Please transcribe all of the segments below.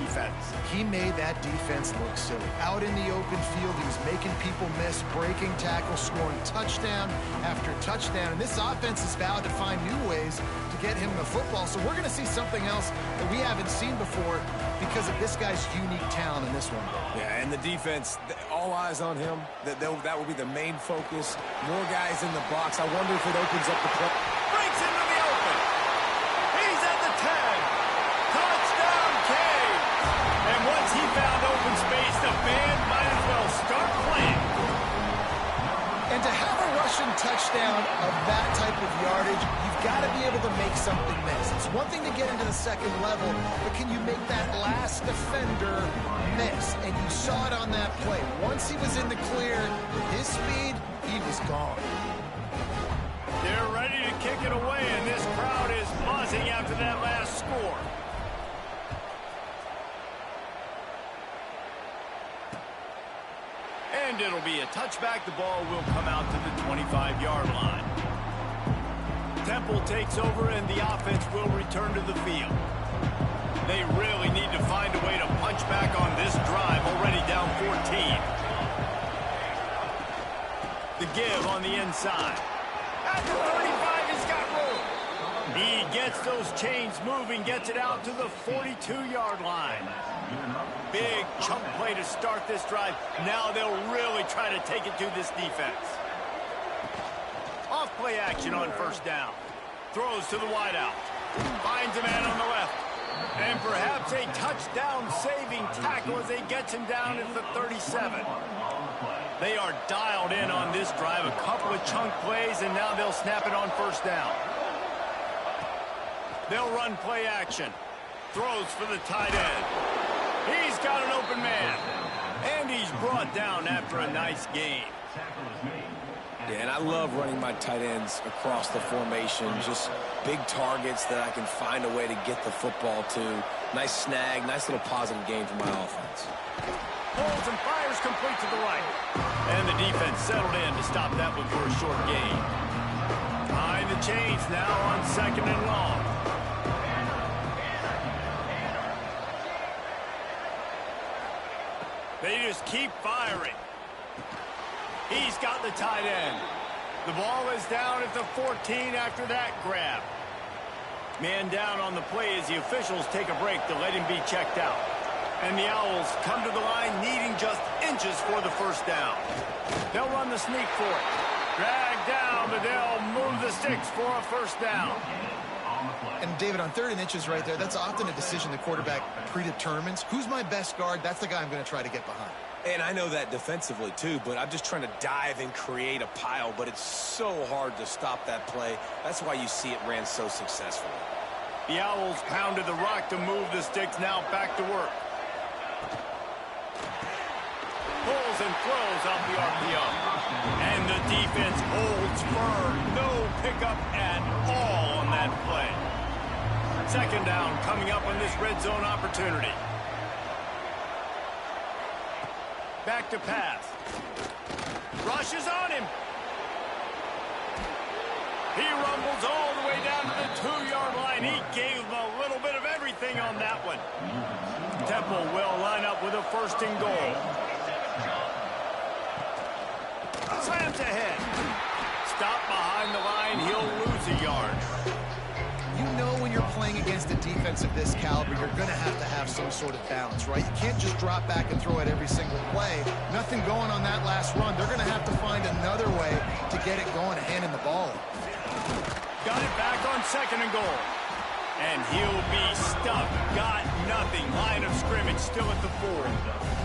defense. He made that defense look silly. Out in the open field, he was making people miss, breaking tackles, scoring touchdown after touchdown. And this offense has vowed to find new ways to get him the football. So we're going to see something else that we haven't seen before because of this guy's unique talent in this one. Yeah, and the defense, all eyes on him. That will be the main focus. More guys in the box. I wonder if it opens up the play. Breaks into the open. He's at the 10. Touchdown, Cade. And once he found open space, the band might as well start playing. And to have a rushing touchdown of that type of yardage, you've got to be able to make something miss. It's one thing to get into the second level, but can you make that last defender miss? And you saw it on that play. Once he was in the clear, with his speed, he was gone. They're ready to kick it away, and this crowd is buzzing after that last score. And it'll be a touchback. The ball will come out to the 25-yard line. Temple takes over, and the offense will return to the field. They really need to find a way to punch back on this drive, already down 14. The give on the inside. At the 35, he's got room. He gets those chains moving, gets it out to the 42-yard line. Big chunk play to start this drive. Now they'll really try to take it to this defense. Off play action on first down. Throws to the wideout. Finds a man on the left. And perhaps a touchdown-saving tackle as they gets him down at the 37. They are dialed in on this drive. A couple of chunk plays, and now they'll snap it on first down. They'll run play action. Throws for the tight end. He's got an open man. And he's brought down after a nice gain. Yeah, and I love running my tight ends across the formation. Just big targets that I can find a way to get the football to. Nice snag, nice little positive gain for my offense. Pulls and fires complete to the right. And the defense settled in to stop that one for a short gain. Behind the chains now on second and long. They just keep firing. He's got the tight end. The ball is down at the 14 after that grab. Man down on the play as the officials take a break to let him be checked out. And the Owls come to the line needing just inches for the first down. They'll run the sneak for it. Drag down, but they'll move the sticks for a first down. And David, on 3rd and inches right there, that's often a decision the quarterback predetermines. Who's my best guard? That's the guy I'm going to try to get behind. And I know that defensively, too, but I'm just trying to dive and create a pile, but it's so hard to stop that play. That's why you see it ran so successfully. The Owls pounded the rock to move the sticks, now back to work. Pulls and throws off the RPO. And the defense holds firm. No pickup at all on that play. Second down coming up on this red zone opportunity. Back to pass. Rushes on him. He rumbles all the way down to the 2-yard line. He gave him a little bit of everything on that one. Temple will line up with a 1st and goal. Slams ahead. Stop behind the line. He'll lose a yard. You know when you're playing against a defense of this caliber, you're going to have some sort of balance, right? You can't just drop back and throw it every single play. Nothing going on that last run. They're going to have to find another way to get it going and handing the ball. Got it back on 2nd and goal. And he'll be stuck. Got nothing. Line of scrimmage still at the 4.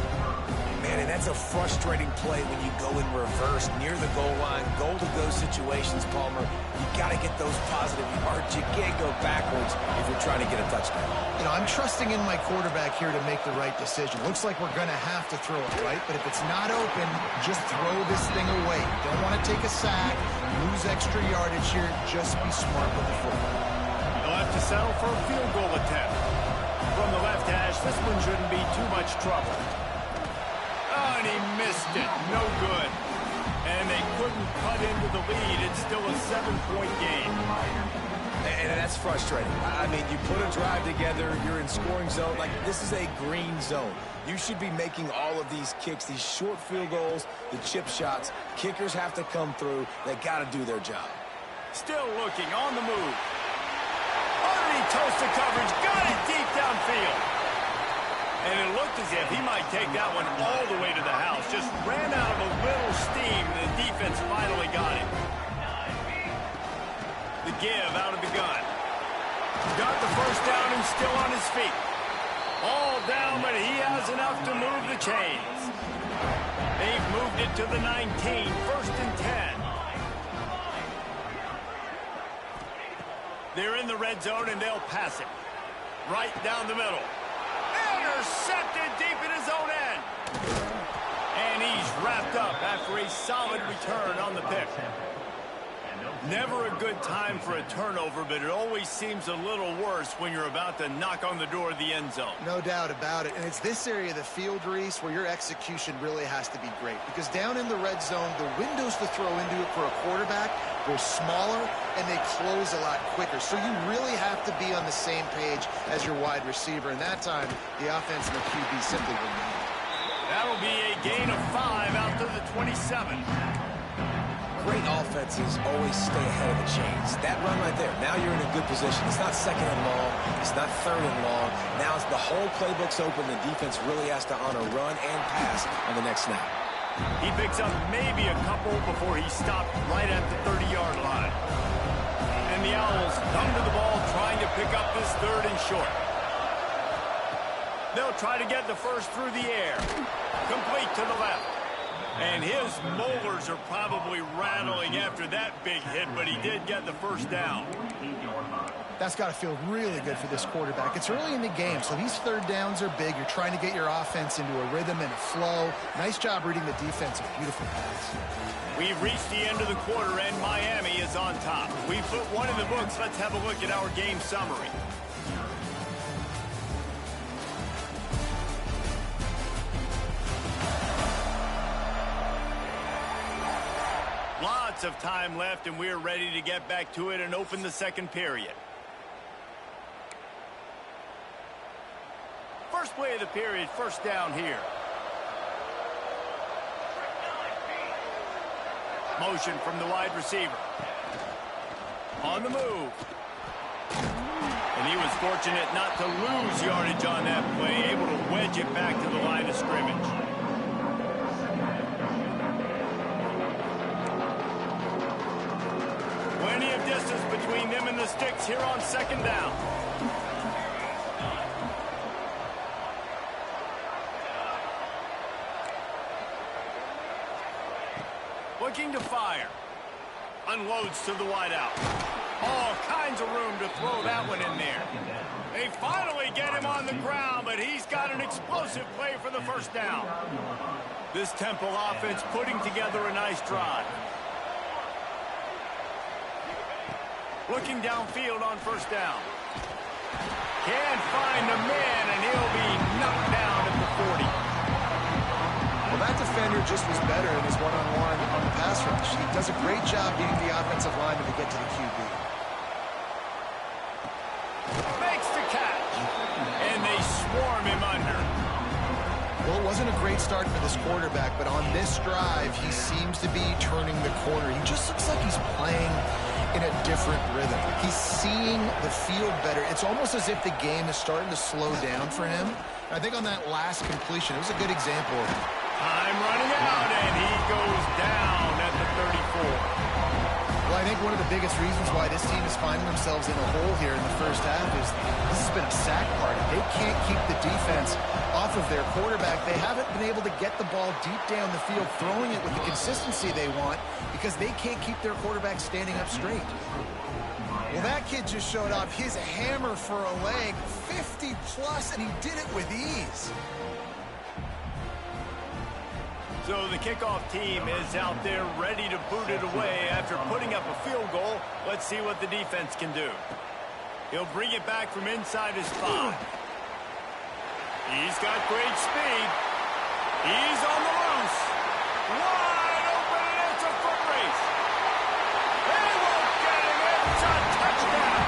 Man, and that's a frustrating play when you go in reverse near the goal line. Goal-to-go situations, Palmer. You got to get those positive yards. You can't go backwards if you're trying to get a touchdown. You know, I'm trusting in my quarterback here to make the right decision. Looks like we're going to have to throw it, right? But if it's not open, just throw this thing away. You don't want to take a sack, lose extra yardage here. Just be smart with the football. They'll have to settle for a field goal attempt. From the left hash, this one shouldn't be too much trouble. Oh, and he missed it. No good. And they couldn't cut into the lead. It's still a 7-point game. And that's frustrating. I mean, you put a drive together, you're in scoring zone. Like, this is a green zone. You should be making all of these kicks, these short field goals, the chip shots. Kickers have to come through. They got to do their job. Still looking on the move. Underneath toasted coverage, got it deep downfield. And it looked as if he might take that one all the way to the house. Just ran out of a little steam, and the defense finally got him. The give out of the gun. Got the first down and still on his feet. All down, but he has enough to move the chains. They've moved it to the 19, 1st and 10. They're in the red zone, and they'll pass it. Right down the middle. Intercepted deep in his own end. And he's wrapped up after a solid return on the pick. Never a good time for a turnover, but it always seems a little worse when you're about to knock on the door of the end zone. No doubt about it. And it's this area of the field, Reese, where your execution really has to be great. Because down in the red zone, the windows to throw into it for a quarterback were smaller, and they close a lot quicker. So you really have to be on the same page as your wide receiver. And that time, the offense and the QB simply were not. That'll be a gain of 5 out to the 27. Great offenses always stay ahead of the chains. That run right there, now you're in a good position. It's not 2nd and long. It's not 3rd and long. Now it's the whole playbook's open. The defense really has to honor run and pass on the next snap. He picks up maybe a couple before he stopped right at the 30-yard line. And the Owls come to the ball trying to pick up this 3rd and short. They'll try to get the first through the air. Complete to the left. And his molars are probably rattling after that big hit, but he did get the first down. That's got to feel really good for this quarterback. It's early in the game, so these 3rd downs are big. You're trying to get your offense into a rhythm and a flow. Nice job reading the defense. A beautiful pass. We've reached the end of the quarter, and Miami is on top. We put one in the books. Let's have a look at our game summary. Lots of time left, and we're ready to get back to it and open the 2nd period. First play of the period, 1st down here. Motion from the wide receiver. On the move. And he was fortunate not to lose yardage on that play, able to wedge it back to the line of scrimmage. Plenty of distance between them and the sticks here on 2nd down. Looking to fire. Unloads to the wideout. All kinds of room to throw that one in there. They finally get him on the ground, but he's got an explosive play for the 1st down. This Temple offense putting together a nice drive. Looking downfield on 1st down. Can't find the man, and he'll be knocked down at the 40. Well, that defender just was better in his one-on-one on the pass rush. He does a great job beating the offensive lineman to get to the QB. Makes the catch, and they swarm him under. Well, it wasn't a great start for this quarterback, but on this drive, he seems to be turning the corner. He just looks like he's playing in a different rhythm. He's seeing the field better. It's almost as if the game is starting to slow down for him. I think on that last completion, it was a good example of it. Time running out, and he goes down at the 34. Well, I think one of the biggest reasons why this team is finding themselves in a hole here in the 1st half is this has been a sack party. They can't keep the defense off of their quarterback. They haven't been able to get the ball deep down the field, throwing it with the consistency they want because they can't keep their quarterback standing up straight. Well, that kid just showed off his hammer for a leg, 50-plus, and he did it with ease. So the kickoff team is out there ready to boot it away after putting up a field goal. Let's see what the defense can do. He'll bring it back from inside his 5. He's got great speed. He's on the loose. Wide open, and it's a foot race. They won't get him. It's a touchdown.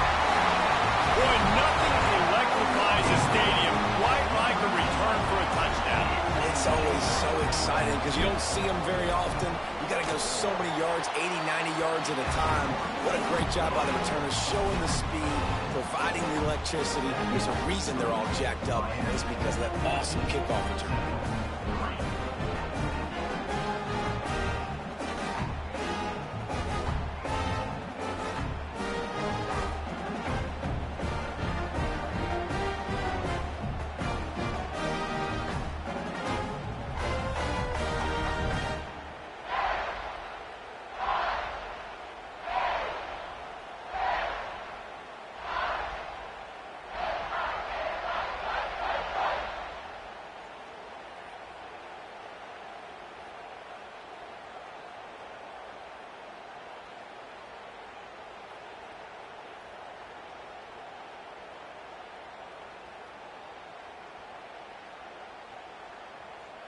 You don't see them very often. You got to go so many yards, 80, 90 yards at a time. What a great job by the returners, showing the speed, providing the electricity. There's a reason they're all jacked up, and it's because of that awesome kickoff return.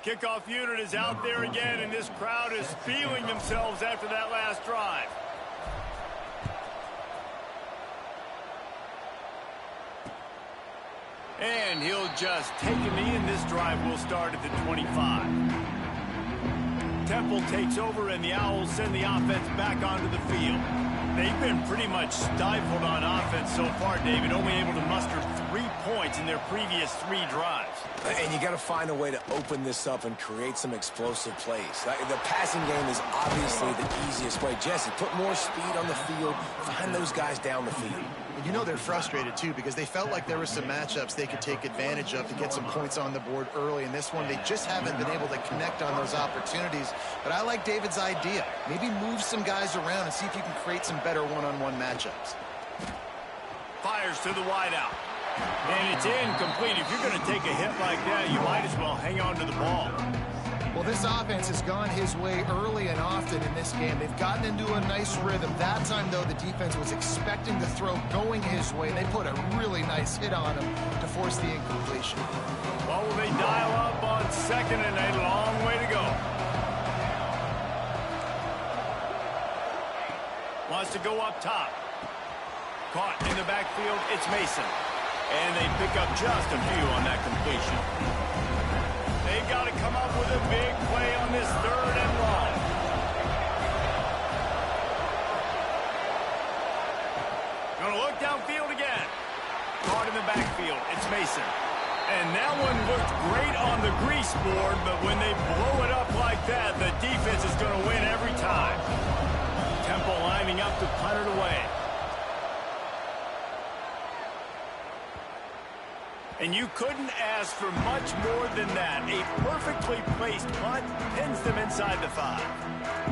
Kickoff unit is out there again, and this crowd is feeling themselves after that last drive. And he'll just take a knee, and this drive will start at the 25. Temple takes over, and the Owls send the offense back onto the field. They've been pretty much stifled on offense so far, David, only able to muster 3 points in their previous 3 drives. And you got to find a way to open this up and create some explosive plays. The passing game is obviously the easiest way. Jesse, put more speed on the field, find those guys down the field. And you know they're frustrated, too, because they felt like there were some matchups they could take advantage of to get some points on the board early. In this one, they just haven't been able to connect on those opportunities. But I like David's idea. Maybe move some guys around and see if you can create some better one-on-one matchups. Fires to the wideout. And it's incomplete. If you're going to take a hit like that, you might as well hang on to the ball. Well, this offense has gone his way early and often in this game. They've gotten into a nice rhythm. That time, though, the defense was expecting the throw going his way. They put a really nice hit on him to force the incompletion. Well, will they dial up on second, and a long way to go. Wants to go up top. Caught in the backfield, it's Mason. And they pick up just a few on that completion. They've got to come up with a big play on this 3rd and long. Going to look downfield again. Caught in the backfield, it's Mason. And that one looked great on the grease board, but when they blow it up like that, the defense is going to win every time. Temple lining up to punt it away. And you couldn't ask for much more than that. A perfectly placed punt pins them inside the 5.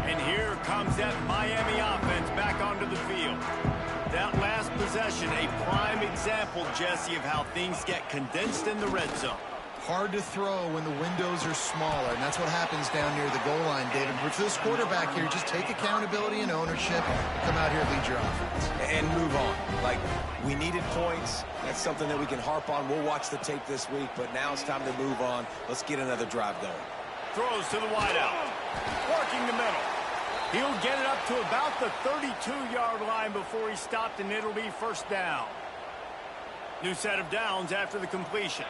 And here comes that Miami offense back onto the field. That last possession, a prime example, Jesse, of how things get condensed in the red zone. Hard to throw when the windows are smaller, and that's what happens down near the goal line, David. But for this quarterback here, just take accountability and ownership and come out here and lead your offense. And move on. Like, we needed points. That's something that we can harp on. We'll watch the tape this week, but now it's time to move on. Let's get another drive going. Throws to the wideout. Working the middle. He'll get it up to about the 32-yard line before he stopped, and it'll be first down. New set of downs after the completion.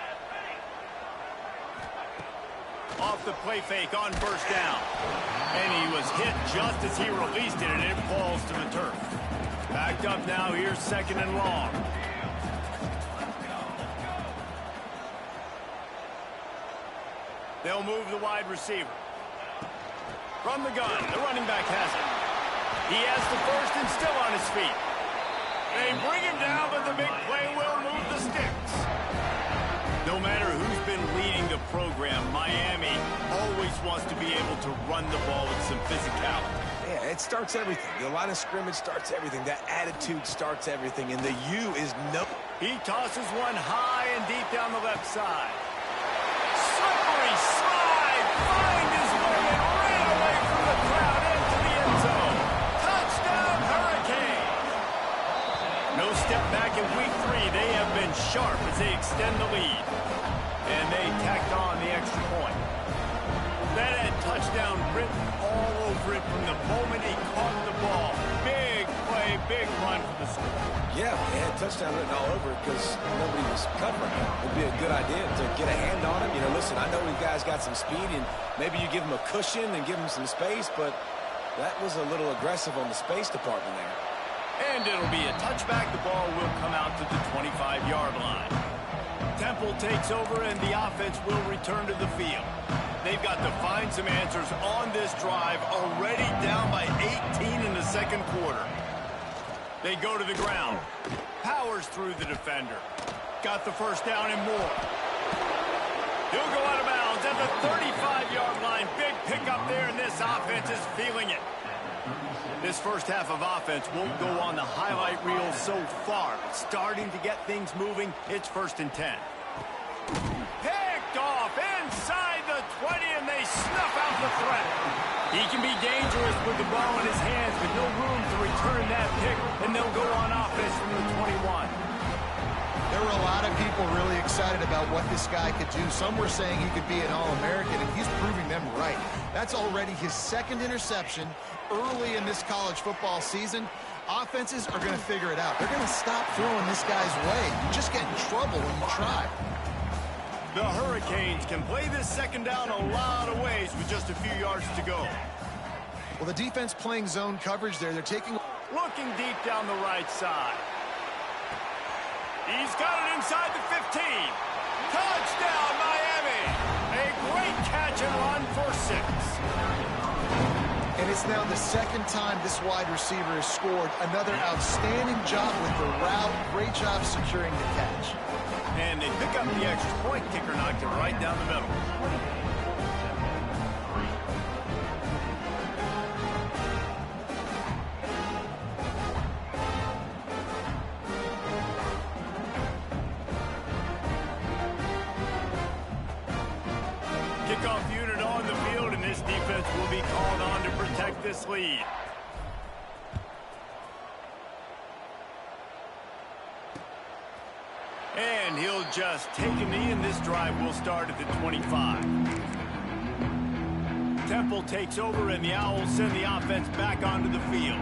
Off the play fake on first down. And he was hit just as he released it, and it falls to the turf. Backed up now, here's 2nd and long. They'll move the wide receiver. From the gun, the running back has it. He has the first and still on his feet. They bring him down, but the big play will move the sticks. No matter who's been leading the program, Miami always wants to be able to run the ball with some physicality. Yeah, it starts everything. The line of scrimmage starts everything. That attitude starts everything. And the U is no... He tosses one high and deep down the left side. Slippery slide. Find his way and ran away from the crowd into the end zone. Touchdown, Hurricane. No step back in week 3. They have been sharp as they extend the lead. And they tacked on the extra point. That had touchdown written all over it from the moment he caught the ball. Big play, big run for the score. Yeah, they had touchdown written all over it because nobody was covering him. It would be a good idea to get a hand on him. You know, listen, I know these guys got some speed, and maybe you give them a cushion and give them some space, but that was a little aggressive on the space department there. And it'll be a touchback. The ball will come out to the 25-yard line. Temple takes over, and the offense will return to the field. They've got to find some answers on this drive, already down by 18 in the second quarter. They go to the ground. Powers through the defender. Got the first down and more. He'll go out of bounds at the 35-yard line. Big pickup there, and this offense is feeling it. This first half of offense won't go on the highlight reel so far. Starting to get things moving. It's 1st and 10. Picked off inside the 20, and they snuff out the threat. He can be dangerous with the ball in his hands, but no room to return that pick, and they'll go on offense from the 21. There were a lot of people really excited about what this guy could do. Some were saying he could be an All-American, and he's proving them right. That's already his 2nd interception early in this college football season. Offenses are going to figure it out. They're going to stop throwing this guy's way. You just get in trouble when you try. The Hurricanes can play this 2nd down a lot of ways with just a few yards to go. Well, the defense playing zone coverage there. They're taking... Looking deep down the right side. He's got it inside the 15. Touchdown, Miami. A great catch and run for 6. And it's now the 2nd time this wide receiver has scored. Another outstanding job with the route. Great job securing the catch. And they pick up the extra point. Kicker knocked it right down the middle. Kickoff unit on the field, and this defense will be called on to protect this lead. And he'll just take a knee, and this drive will start at the 25. Temple takes over, and the Owls send the offense back onto the field.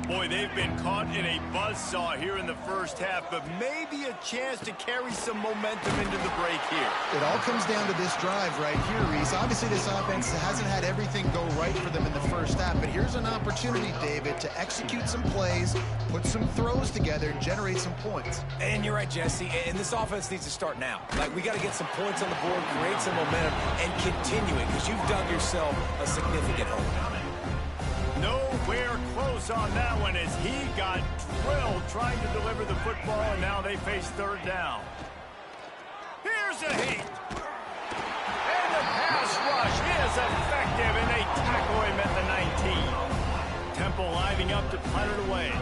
Boy, they've been caught in a buzzsaw here in the first half, but maybe a chance to carry some momentum into the break here. It all comes down to this drive right here, Reese. Obviously, this offense hasn't had everything go right for them in the first half, but here's an opportunity, David, to execute some plays, put some throws together, and generate some points. And you're right, Jesse, and this offense needs to start now. Like, we got to get some points on the board, create some momentum, and continue it, because you've dug yourself a significant hole down there. Nowhere close on that one as he got drilled trying to deliver the football, and now they face 3rd down. Here's a heat. And the pass rush is effective, and they tackle him at the 19. Temple lining up to punt it away.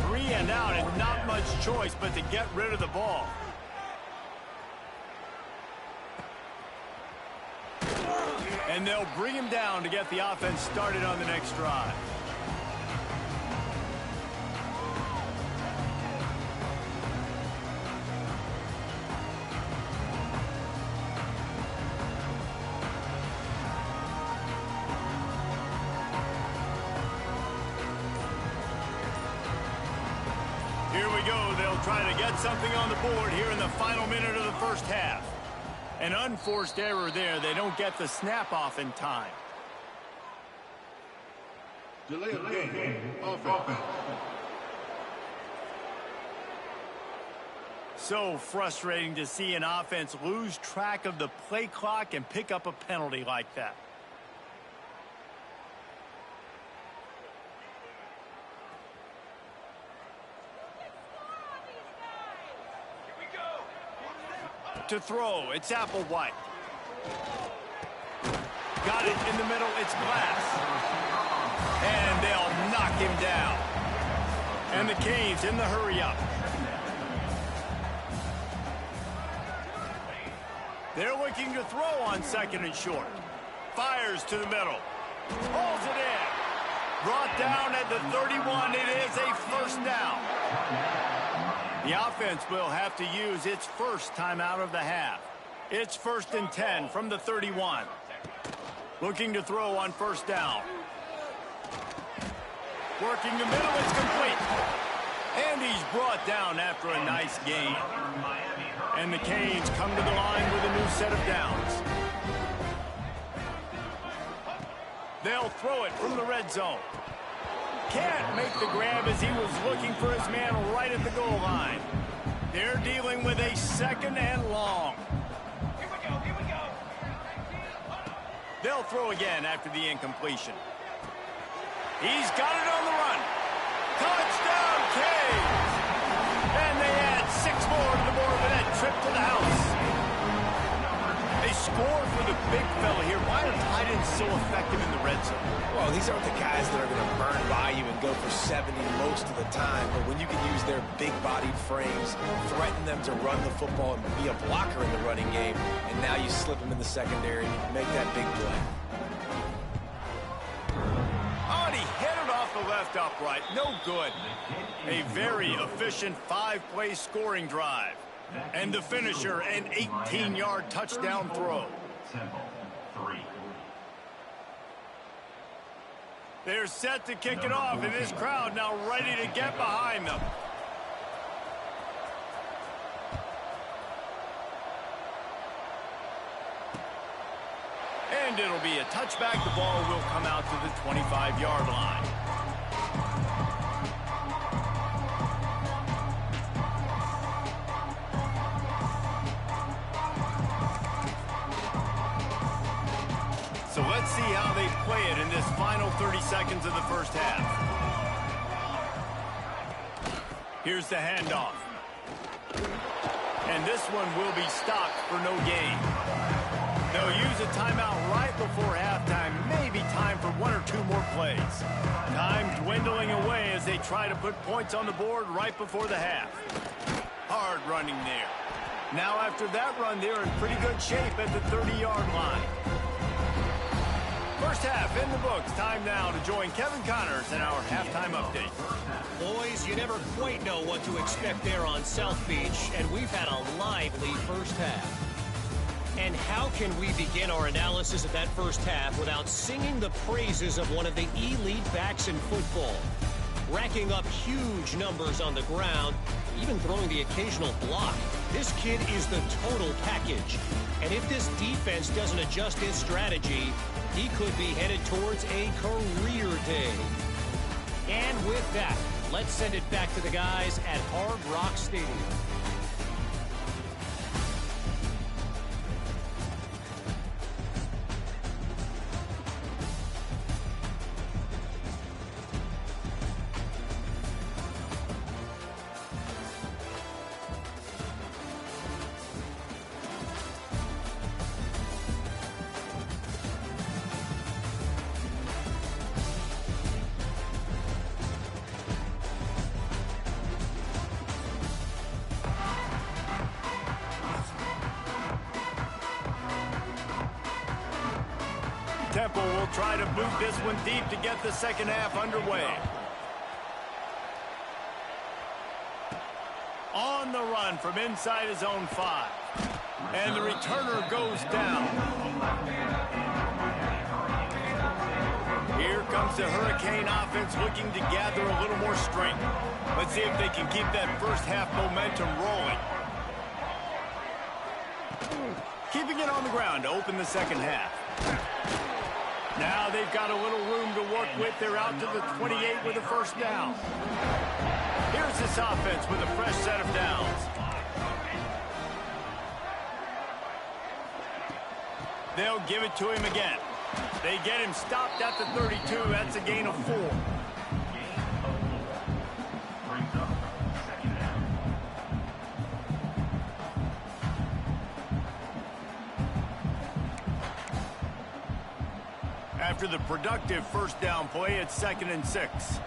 3 and out, and not much choice but to get rid of the ball. And they'll bring him down to get the offense started on the next drive. Here we go. They'll try to get something on the board here in the final minute of the first half. An unforced error there. They don't get the snap off in time. Delay of game. Offense. So frustrating to see an offense lose track of the play clock and pick up a penalty like that. To throw, it's Applewhite. Got it in the middle, it's Glass. And they'll knock him down. And the Canes in the hurry-up. They're looking to throw on 2nd and short. Fires to the middle. Pulls it in. Brought down at the 31. It is a 1st down. The offense will have to use its first timeout of the half. It's 1st and 10 from the 31. Looking to throw on 1st down. Working the middle, it's complete. And he's brought down after a nice gain. And the Canes come to the line with a new set of downs. They'll throw it from the red zone. Can't make the grab as he was looking for his man right at the goal line. They're dealing with a 2nd and long. Here we go, here we go. They'll throw again after the incompletion. He's got it on the run. Touchdown, Canes! And they add 6 more to the board with that trip to the house. They score for the big fella here. Why are tight ends so effective in the red zone? Well, these aren't the guys that are going to burn by you and go for 70 most of the time, but when you can use their big-bodied frames, threaten them to run the football and be a blocker in the running game, and now you slip them in the secondary and you can make that big play. Oh, and he headed off the left upright. No good. A very efficient 5-play scoring drive. And the finisher, an 18-yard touchdown throw. Temple, 3. They're set to kick it off, and this crowd now ready to get behind them. And it'll be a touchback. The ball will come out to the 25-yard line. So let's see how they play it in this final 30 seconds of the first half. Here's the handoff. And this one will be stopped for no gain. They'll use a timeout right before halftime. Maybe time for 1 or 2 more plays. Time dwindling away as they try to put points on the board right before the half. Hard running there. Now after that run, they're in pretty good shape at the 30-yard line. First half in the books. Time now to join Kevin Connors in our halftime update. Boys, you never quite know what to expect there on South Beach, and we've had a lively first half. And how can we begin our analysis of that first half without singing the praises of one of the elite backs in football? Racking up huge numbers on the ground, even throwing the occasional block. This kid is the total package. And if this defense doesn't adjust its strategy, he could be headed towards a career day. And with that, let's send it back to the guys at Hard Rock Stadium. Temple will try to boot this one deep to get the second half underway. On the run from inside his own 5. And the returner goes down. Here comes the Hurricane offense looking to gather a little more strength. Let's see if they can keep that first half momentum rolling. Keeping it on the ground to open the second half. Now they've got a little room to work with. They're out to the 28 with a first down. Here's this offense with a fresh set of downs. They'll give it to him again. They get him stopped at the 32. That's a gain of 4. After the productive first down play, it's 2nd and 6.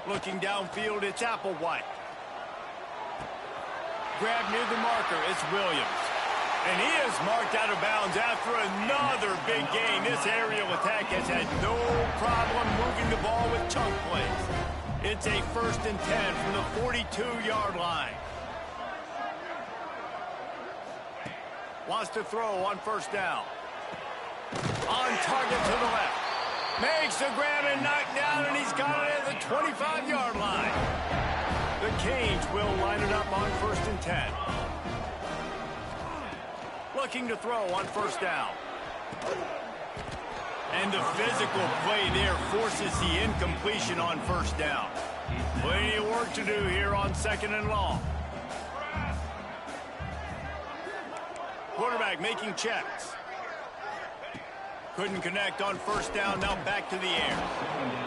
Looking downfield, it's Applewhite. Grab near the marker, it's Williams. And he is marked out of bounds after another big gain. This aerial attack has had no problem moving the ball with chunk plays. It's a 1st and 10 from the 42-yard line. Wants to throw on first down. On target to the left. Makes the grab and knock down, and he's got it at the 25-yard line. The Canes will line it up on 1st and 10. Looking to throw on 1st down. And the physical play there forces the incompletion on 1st down. Plenty of work to do here on 2nd and long. Quarterback making checks. Couldn't connect on 1st down, now back to the air.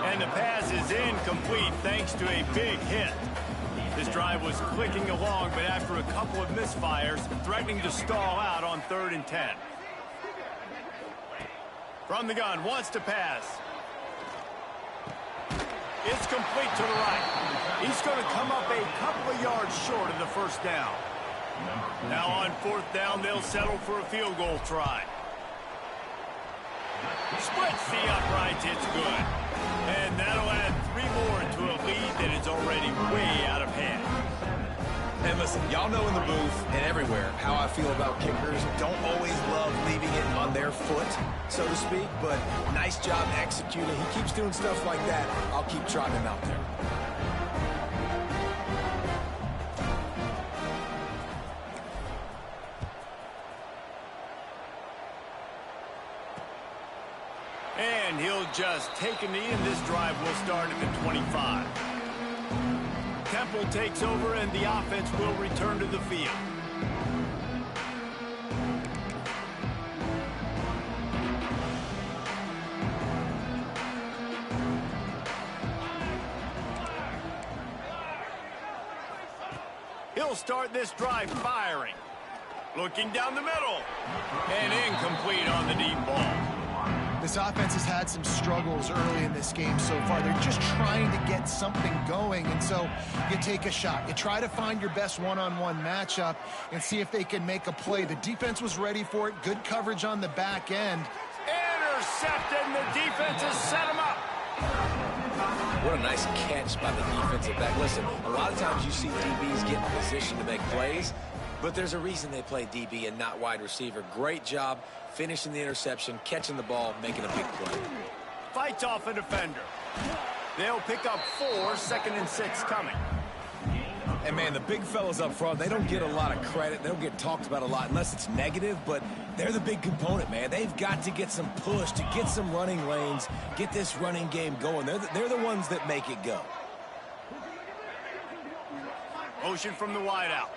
And the pass is incomplete thanks to a big hit. This drive was clicking along, but after a couple of misfires, threatening to stall out on 3rd and 10. From the gun, wants to pass. It's complete to the right. He's going to come up a couple of yards short of the 1st down. Now on 4th down, they'll settle for a field goal try. Splits the uprights, it's good. And that'll add 3 more to a lead that is already way out of hand. And listen, y'all know in the booth and everywhere how I feel about kickers. Don't always love leaving it on their foot, so to speak, but nice job executing. He keeps doing stuff like that. I'll keep trotting him out there. And he'll just take a knee, and this drive will start at the 25. Temple takes over, and the offense will return to the field. He'll start this drive firing. Looking down the middle. And incomplete on the deep ball. This offense has had some struggles early in this game so far. They're just trying to get something going, and so you take a shot. You try to find your best one-on-one matchup and see if they can make a play. The defense was ready for it. Good coverage on the back end. Intercepted, and the defense has set him up. What a nice catch by the defensive back. Listen, a lot of times you see DBs get in position to make plays, but there's a reason they play DB and not wide receiver. Great job finishing the interception, catching the ball, making a big play. Fights off a defender. They'll pick up 4, 2nd and 6 coming. And, man, the big fellas up front, they don't get a lot of credit. They don't get talked about a lot unless it's negative, but they're the big component, man. They've got to get some push, to get some running lanes, get this running game going. They're the ones that make it go. Motion from the wideout.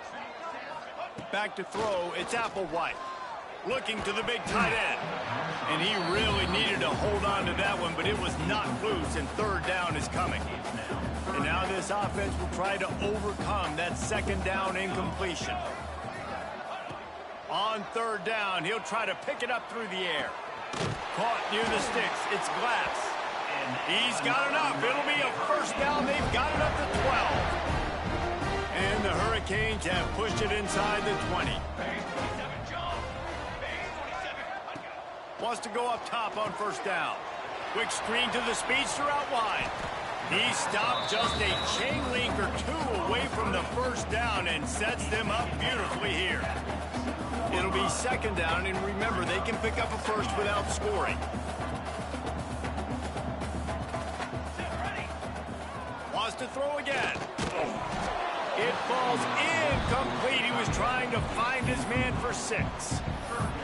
Back to throw, it's Applewhite. Looking to the big tight end. And he really needed to hold on to that one, but it was not loose, and 3rd down is coming. And now this offense will try to overcome that 2nd down incompletion. On 3rd down, he'll try to pick it up through the air. Caught near the sticks, it's Glass. And he's got enough, it'll be a 1st down, they've got it up to 12. And the Hurricanes have pushed it inside the 20. Wants to go up top on 1st down. Quick screen to the speedster out wide. He stopped just a chain link or 2 away from the 1st down and sets them up beautifully here. It'll be 2nd down, and remember, they can pick up a 1st without scoring. Wants to throw again. It falls incomplete. He was trying to find his man for 6.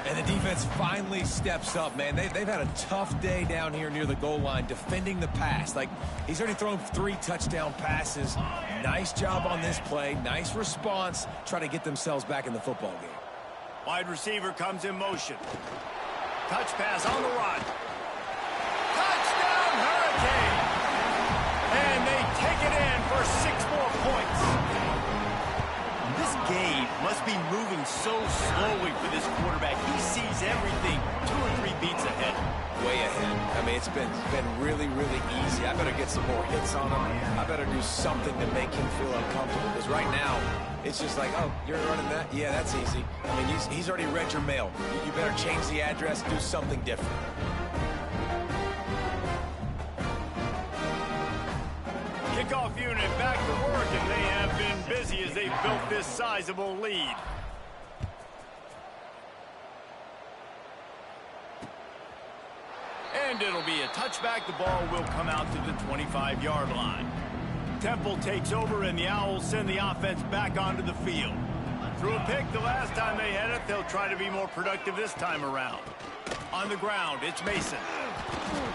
And the defense finally steps up, man. They've had a tough day down here near the goal line defending the pass. Like, he's already thrown 3 touchdown passes. Nice job on this play. Nice response. Try to get themselves back in the football game. Wide receiver comes in motion. Touch pass on the run. Touchdown, Hurricane! And they take it in for 6 more points. This game must be moving so slowly for this quarterback. He sees everything 2 or 3 beats ahead. Way ahead. I mean, it's been really, really easy. I better get some more hits on him. I better do something to make him feel uncomfortable. Because right now, it's just like, oh, you're running that? Yeah, that's easy. I mean, he's already read your mail. You better change the address, do something different. Kickoff unit back to work, and they have been busy as they built this sizable lead. And And it'll be a touchback. The ball will come out to the 25-yard line. Temple takes over, and the Owls send the offense back onto the field. Threw a pick the last time they had it. They'll try to be more productive this time around. On the ground, it's Mason.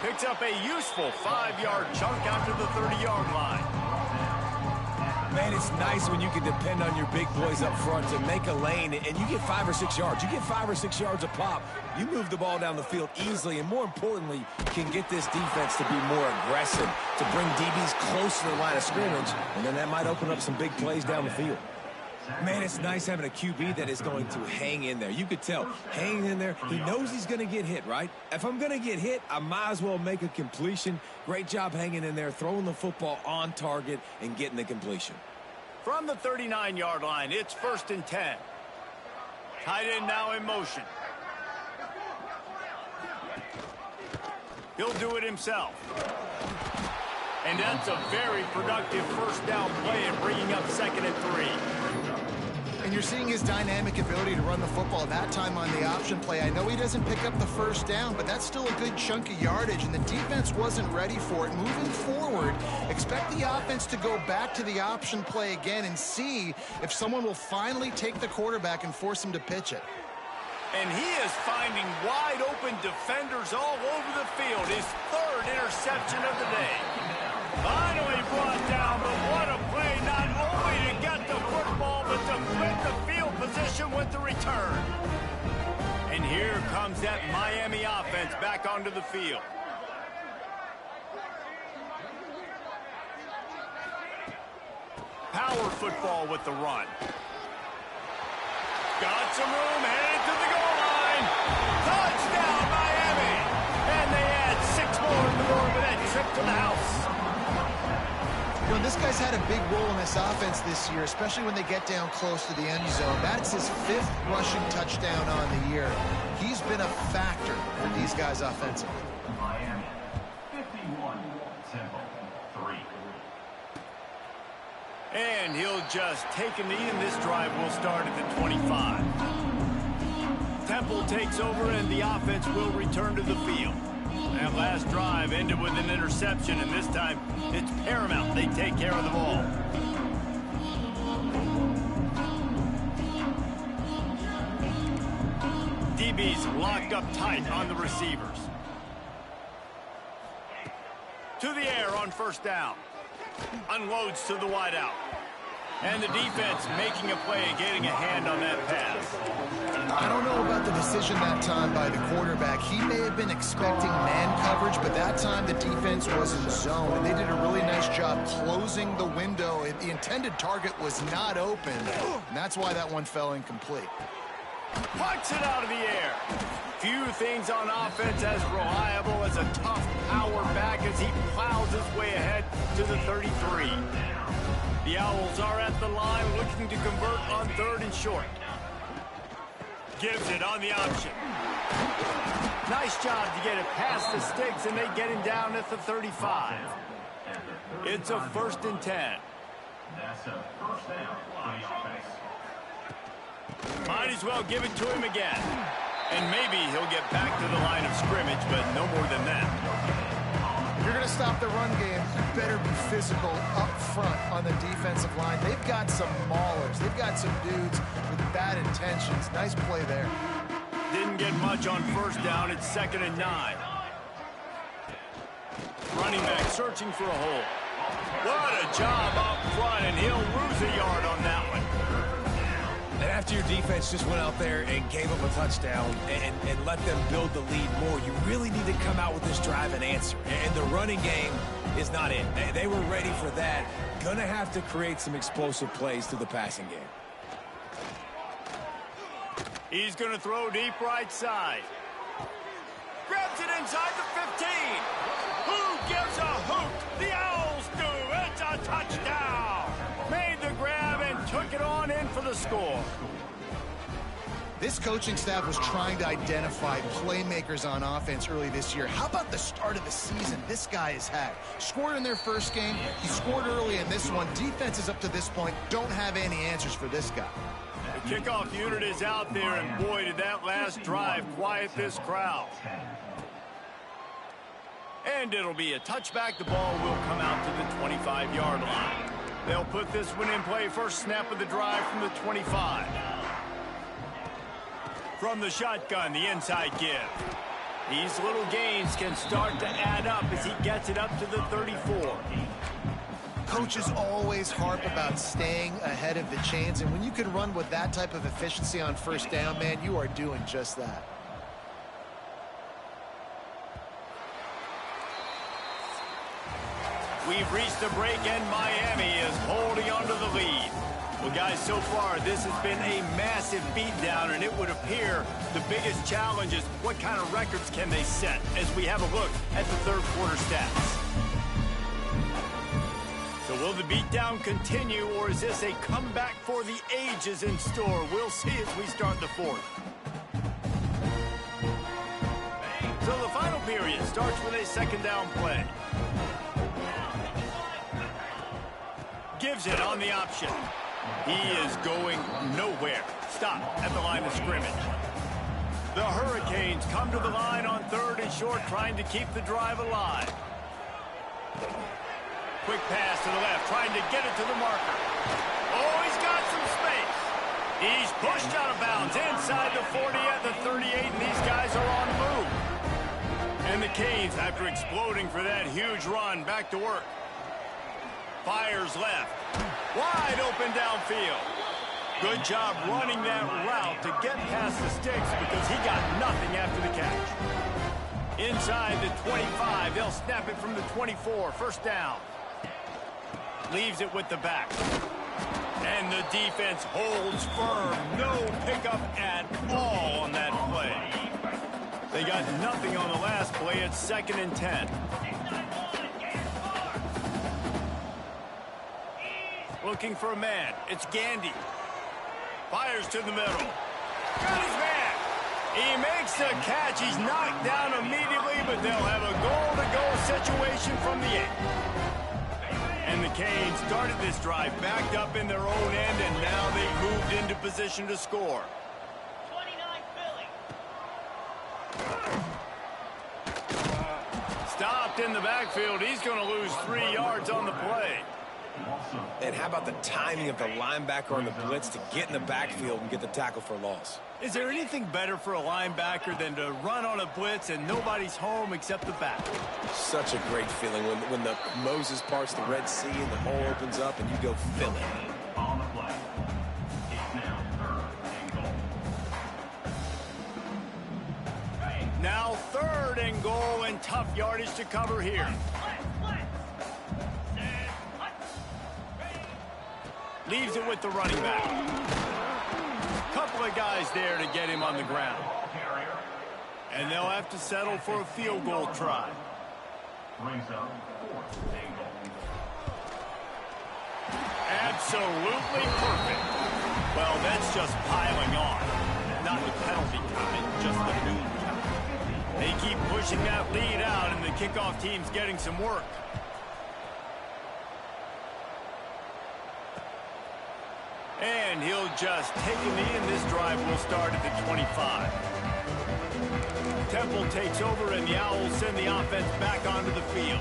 Picks up a useful 5-yard chunk out to the 30-yard line. Man, it's nice when you can depend on your big boys up front to make a lane, and you get 5 or 6 yards. You get 5 or 6 yards a pop. You move the ball down the field easily, and more importantly, can get this defense to be more aggressive, to bring DBs close to the line of scrimmage, and then that might open up some big plays down the field. Man, it's nice having a QB that is going to hang in there. You could tell, hanging in there, he knows he's going to get hit, right? If I'm going to get hit, I might as well make a completion. Great job hanging in there, throwing the football on target, and getting the completion. From the 39-yard line, it's 1st and 10. Tight end now in motion. He'll do it himself. And that's a very productive first down play and bringing up 2nd and 3. And you're seeing his dynamic ability to run the football that time on the option play. I know he doesn't pick up the first down, but that's still a good chunk of yardage, and the defense wasn't ready for it. Moving forward, expect the offense to go back to the option play again and see if someone will finally take the quarterback and force him to pitch it. And he is finding wide open defenders all over the field. His 3rd interception of the day. Finally brought down, but what a play, not only to get the football, but to flip the field position with the return. And here comes that Miami offense back onto the field. Power football with the run. Got some room, headed to the goal line. Touchdown, Miami. And they add 6 more in the board with that trip to the house. You know, this guy's had a big role in this offense this year, especially when they get down close to the end zone. That's his 5th rushing touchdown on the year. He's been a factor for these guys offensively. Miami, 51, Temple, 3. And he'll just take a knee, and this drive will start at the 25. Temple takes over, and the offense will return to the field. That last drive ended with an interception, and this time it's paramount they take care of the ball. DB's locked up tight on the receivers. To the air on 1st down. Unloads to the wideout. And the defense making a play and getting a hand on that pass. I don't know about the decision that time by the quarterback. He may have been expecting man coverage, but that time the defense was in zone, and they did a really nice job closing the window. The intended target was not open, and that's why that one fell incomplete. Pucks it out of the air. Few things on offense as reliable as a tough power back as he plows his way ahead to the 33. The Owls are at the line looking to convert on 3rd and short. Gives it on the option. Nice job to get it past the sticks, and they get him down at the 35. It's a 1st and 10. That's a first down for the offense. Might as well give it to him again. And maybe he'll get back to the line of scrimmage, but no more than that. If you're going to stop the run game, you better be physical up front on the defensive line. They've got some maulers. They've got some dudes with bad intentions. Nice play there. Didn't get much on 1st down. It's 2nd and 9. Running back searching for a hole. What a job up front, and he'll lose a yard on that one. And after your defense just went out there and gave up a touchdown and let them build the lead more, you really need to come out with this drive and answer. And the running game is not it. They were ready for that. Gonna have to create some explosive plays through the passing game. He's going to throw deep right side. Grabs it inside the 15. Who gives a hoot? The Owls do. It's a touchdown. Made the grab and took it on in for the score. This coaching staff was trying to identify playmakers on offense early this year. How about the start of the season this guy has had? Scored in their first game. He scored early in this one. Defenses up to this point don't have any answers for this guy. The kickoff unit is out there, and boy, did that last drive quiet this crowd. And it'll be a touchback. The ball will come out to the 25-yard line. They'll put this one in play. First snap of the drive from the 25. From the shotgun, the inside give. These little gains can start to add up as he gets it up to the 34. Coaches always harp about staying ahead of the chains, and when you can run with that type of efficiency on first down, man, you are doing just that. We've reached the break, and Miami is holding on to the lead. Well, guys, so far, this has been a massive beatdown, and it would appear the biggest challenge is what kind of records can they set as we have a look at the third quarter stats. So will the beatdown continue, or is this a comeback for the ages in store? We'll see as we start the fourth. So the final period starts with a second down play. Gives it on the option. He is going nowhere. Stop at the line of scrimmage. The Hurricanes come to the line on third and short, trying to keep the drive alive. Quick pass to the left, trying to get it to the marker. Oh, he's got some space. He's pushed out of bounds inside the 40 at the 38, and these guys are on the move. And the Canes, after exploding for that huge run, back to work. Fires left. Wide open downfield. Good job running that route to get past the sticks because he got nothing after the catch. Inside the 25, they'll snap it from the 24. First down. Leaves it with the back. And the defense holds firm. No pickup at all on that play. They got nothing on the last play. It's 2nd and 10. Looking for a man. It's Gandy. Fires to the middle. Got his man. He makes the catch. He's knocked down immediately, but they'll have a goal-to-go situation from the 8. And the Canes started this drive backed up in their own end, and now they've moved into position to score. 29 Philly. Stopped in the backfield. He's going to lose 3 yards on the play. And how about the timing of the linebacker on the blitz to get in the backfield and get the tackle for a loss? Is there anything better for a linebacker than to run on a blitz and nobody's home except the back? Such a great feeling when the Moses parts the Red Sea and the hole opens up and you go fill it. On the play. It's now 3rd and goal. Now 3rd and goal, and tough yardage to cover here. Leaves it with the running back. Couple of guys there to get him on the ground. And they'll have to settle for a field goal try. Brings up 4th and goal. Absolutely perfect. Well, that's just piling on. Not the penalty kind, just the noon kind. They keep pushing that lead out, and the kickoff team's getting some work. And he'll just take a knee, and this drive will start at the 25. Temple takes over, and the Owls send the offense back onto the field.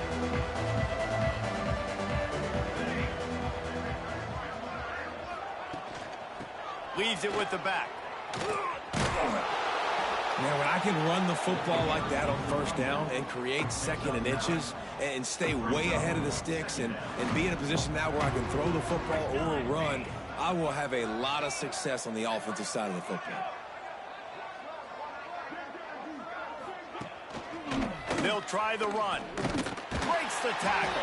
Leaves it with the back. Man, when I can run the football like that on first down and create 2nd and inches and stay way ahead of the sticks and be in a position now where I can throw the football or run, I will have a lot of success on the offensive side of the football. They'll try the run. Breaks the tackle.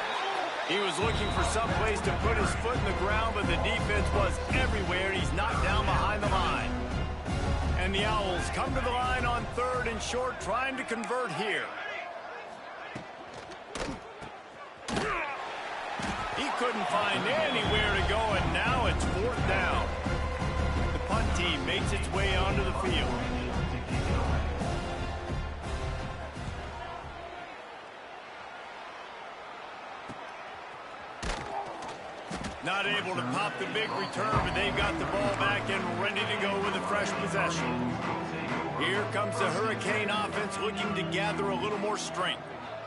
He was looking for some place to put his foot in the ground, but the defense was everywhere. He's knocked down behind the line. And the Owls come to the line on 3rd and short, trying to convert here. He couldn't find anywhere to go, and now it's 4th down. The punt team makes its way onto the field. Not able to pop the big return, but they've got the ball back and ready to go with a fresh possession. Here comes the Hurricane offense looking to gather a little more strength.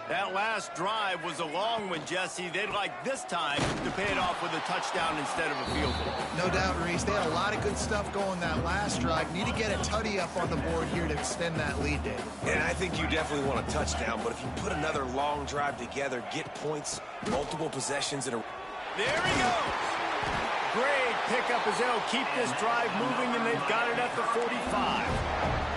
That last drive was a long one, Jesse. They'd like this time to pay it off with a touchdown instead of a field goal. No doubt, Reese. They had a lot of good stuff going that last drive. Need to get a tutty up on the board here to extend that lead, Dave. And I think you definitely want a touchdown, but if you put another long drive together, get points, multiple possessions in a... There he goes. Great pickup as they'll keep this drive moving, and they've got it at the 45.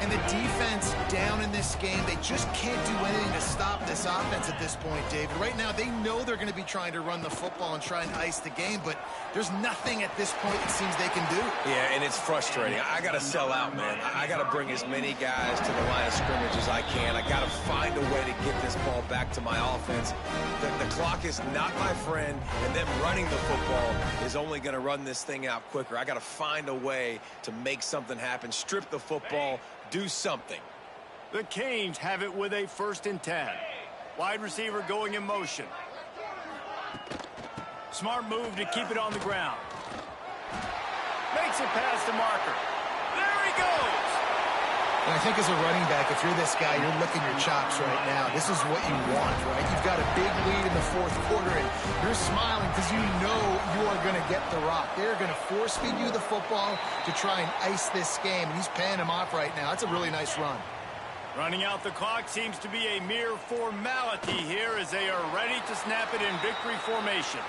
And the defense down in this game, they just can't do anything to stop this offense at this point, David. Right now, they know they're going to be trying to run the football and try and ice the game, but there's nothing at this point it seems they can do. Yeah, and it's frustrating. I got to sell out, man. I got to bring as many guys to the line of scrimmage as I can. I got to find a way to get this ball back to my offense. The clock is not my friend, and them running the football is only going to run this thing out quicker. I got to find a way to make something happen, strip the football, do something. The Canes have it with a 1st and 10. Wide receiver going in motion. Smart move to keep it on the ground. Makes it past the marker. There he goes. And I think as a running back, if you're this guy, you're licking your chops right now. This is what you want, right? You've got a big lead in the 4th quarter, and you're smiling because you know you are going to get the rock. They're going to force-feed you the football to try and ice this game, and he's paying him off right now. That's a really nice run. Running out the clock seems to be a mere formality here as they are ready to snap it in victory formation.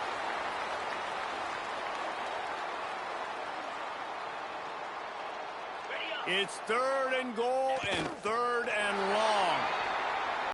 It's 3rd and goal and 3rd and long.